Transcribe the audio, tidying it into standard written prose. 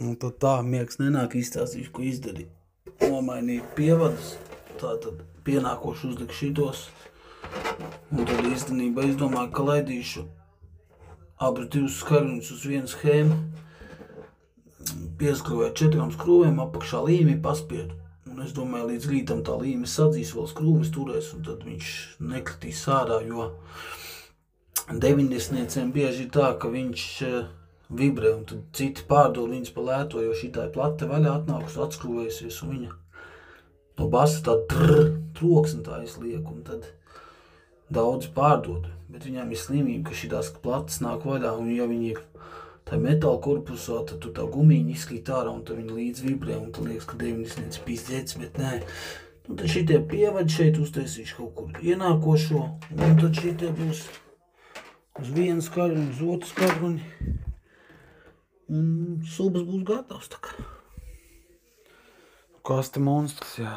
Un tad tā miegs nenāk, izstāstīšu, ko izdarīju. Nomainīju pievadus, tātad pienākoši uzliku šitos. Un tad īstenībā izdomāju, ka laidīšu abas divas skaruņus uz vienu schēmu. Pieskrūvēju 4 skrūvēm, apakšā līmi paspiedu. Un es domāju, līdz rītam tā līme sadzīs, vēl skrūvis turēs, un tad viņš nekritīs ārā, jo 90-nieciem bieži ir tā, ka viņš vibrē, un tad citi pārdod viņas pa lēto, jo šitā ir plate vaļā atnākusi, atskrūvējusies, un viņa no basa tā troksni tā izliek, un tad daudzi pārdod. Bet viņām ir slimība, ka šitās plates nāk vaļā, un ja viņi ir tā metāla korpusā, tad tu tā gumīņa izkrīt ārā, un tad viņi līdz vibrē, un tad liekas, ka 90-nieci pizdzēts, bet nē. Un tad šitie pievadi šeit uztaisīšu kaut kur ienākošo, un tad šitie būs uz vienu skaruņu, uz otru skaruņu. Un subas būs gatavs tā kā. Kaste monstrs, jā.